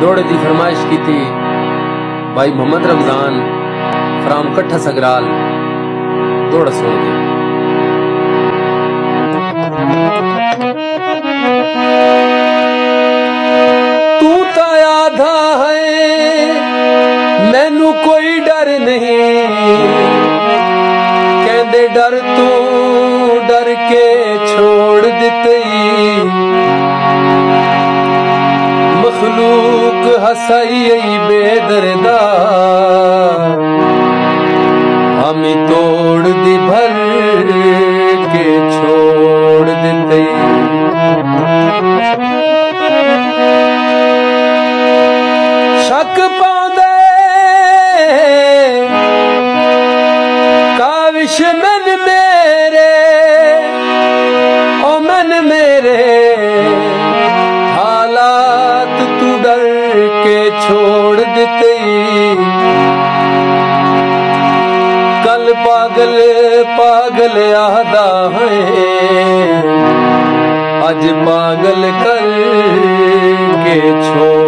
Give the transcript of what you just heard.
दौड़े की फरमाइश की थी भाई मोहम्मद रमजान फ्राम कट्ठा सगराल दौड़ सुन के। तू तो आधा है मैनू कोई डर नहीं, कहंदे डर तू डर के छोड़ दिते, मखलूक हसाई बेदरदा हम तोड़ दी भर के छोड़ देते। शक पाउंदे काविश मन मेरे ओ मन मेरे, हालात तू डर के छोड़ देते। कल पागल पागल आदा है आज पागल कर के छोड़